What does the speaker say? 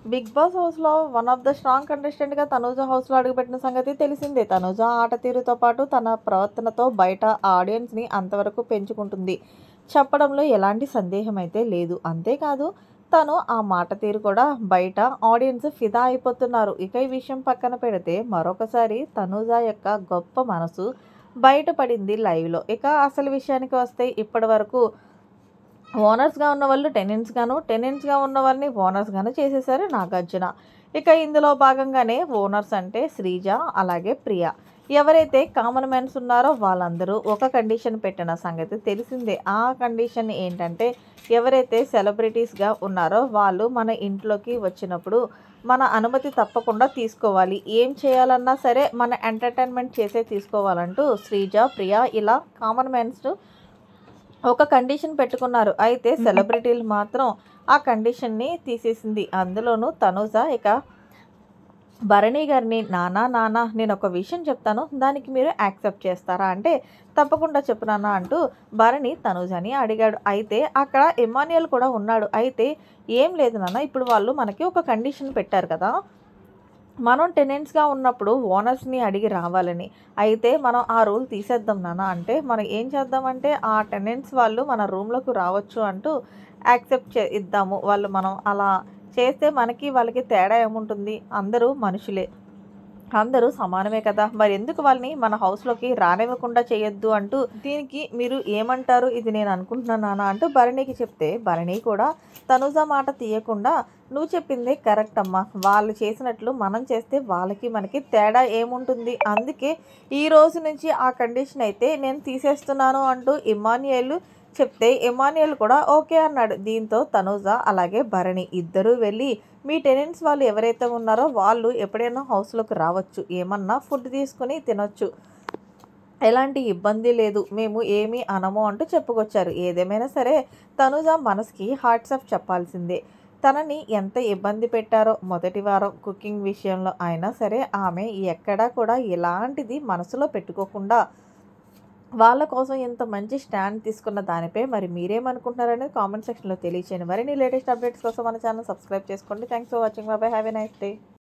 Big Boss హౌస్‌లో one of the strong కంటెస్టెంట్‌గా తనూజ హౌస్‌లో అడుగుపెట్టిన సంగతి తెలిసిందే. తనూజ ఆట తీరుతో పాటు తన ప్రవర్తనతో బయట ఆడియన్స్‌ని అంతవరకు పెంచుకుంటుంది చెప్పడంలో ఎలాంటి సందేహం అయితే లేదు. అంతేకాదు తను ఆ మాట తీరు కూడా బయట ఆడియన్స్ ఫిదా అయిపోతున్నారు. ఇక ఈ విషయం పక్కన పెడితే మరొకసారి తనూజ యొక్క గొప్ప మనసు బయటపడింది లైవ్‌లో. ఇక అసలు విషయానికి వస్తే ఇప్పటివరకు ఓనర్స్‌గా ఉన్నవాళ్ళు టెనెంట్స్‌గాను, టెనెంట్స్‌గా ఉన్నవారిని ఓనర్స్‌గాను చేసేసారు నాగార్జున. ఇక ఇందులో భాగంగానే ఓనర్స్ అంటే శ్రీజ, అలాగే ప్రియ. ఎవరైతే కామన్ మ్యాన్స్ ఉన్నారో వాళ్ళందరూ ఒక కండిషన్ పెట్టిన సంగతి తెలిసిందే. ఆ కండిషన్ ఏంటంటే ఎవరైతే సెలబ్రిటీస్‌గా ఉన్నారో వాళ్ళు మన ఇంట్లోకి వచ్చినప్పుడు మన అనుమతి తప్పకుండా తీసుకోవాలి. ఏం చేయాలన్నా సరే మన ఎంటర్‌టైన్‌మెంట్ చేసే తీసుకోవాలంటూ శ్రీజ, ప్రియ ఇలా కామన్ మ్యాన్స్ ఒక కండిషన్ పెట్టుకున్నారు. అయితే సెలబ్రిటీలు మాత్రం ఆ కండిషన్‌ని తీసేసింది. అందులోనూ తనూజ ఇక భరణి గారిని నాన్న నేనొక విషయం చెప్తాను. దానికి మీరు యాక్సెప్ట్ చేస్తారా? అంటే తప్పకుండా చెప్పు నాన్న అంటూ భరణి తనూజని అడిగాడు. అయితే అక్కడ ఇమ్మాన్యుయల్ కూడా ఉన్నాడు. అయితే ఏం లేదు నాన్న, ఇప్పుడు వాళ్ళు మనకి ఒక కండిషన్ పెట్టారు కదా! మనం టెనెంట్స్‌గా ఉన్నప్పుడు ఓనర్స్‌ని అడిగి రావాలని. అయితే మనం ఆ రూల్ తీసేద్దాం నాన్న అంటే, మనం ఏం చేద్దామంటే ఆ టెనెంట్స్ వాళ్ళు మన రూమ్‌లోకి రావచ్చు అంటూ యాక్సెప్ట్ ఇద్దాము. వాళ్ళు మనం అలా చేస్తే మనకి వాళ్ళకి తేడా ఏముంటుంది? అందరూ మనుషులే. అందరూ సమానమే కదా! మరెందుకు వాళ్ళని మన హౌస్‌లోకి రానివ్వకుండా చేయొద్దు అంటూ, దీనికి మీరు ఏమంటారు? ఇది నేను అనుకుంటున్నాను నాన్న అంటూ భరణికి చెప్తే, భరణి కూడా తనూజ మాట తీయకుండా, "నువ్వు చెప్పిందే కరెక్ట్ అమ్మా. వాళ్ళు చేసినట్లు మనం చేస్తే వాళ్ళకి, మనకి తేడా ఏముంటుంది? అందుకే ఈ రోజు నుంచి ఆ కండిషన్ అయితే నేను తీసేస్తున్నాను" అంటూ ఇమ్మాన్యుయేల్ చెప్తే, ఇమ్మాన్యుయేల్ కూడా ఓకే అన్నాడు. దీంతో తనూజ అలాగే భరణి ఇద్దరూ వెళ్ళి మీ టెనెంట్స్ వాళ్ళు ఎవరైతే ఉన్నారో వాళ్ళు ఎప్పుడైనా హౌస్‌లోకి రావచ్చు. ఏమన్నా ఫుడ్ తీసుకొని తినొచ్చు. ఎలాంటి ఇబ్బంది లేదు. మేము ఏమీ అనము అంటూ చెప్పుకొచ్చారు. ఏదేమైనా సరే తనూజ మనసుకి హాట్స్ ఆఫ్ చెప్పాల్సిందే. తనని ఎంత ఇబ్బంది పెట్టారో మొదటి వారం కుకింగ్ విషయంలో అయినా సరే ఆమె ఎక్కడా కూడా ఎలాంటిది మనసులో పెట్టుకోకుండా వాళ్ళ కోసం ఇంత మంచి స్టాండ్ తీసుకున్న దానిపై మరి మీరేమనుకుంటున్నారనేది కామెంట్ సెక్షన్‌లో తెలియచేయండి. మరిన్ని లేటెస్ట్ అప్డేట్స్ కోసం మన ఛానల్ సబ్స్క్రైబ్ చేసుకోండి. Thanks for watching. By by. Have a nice day.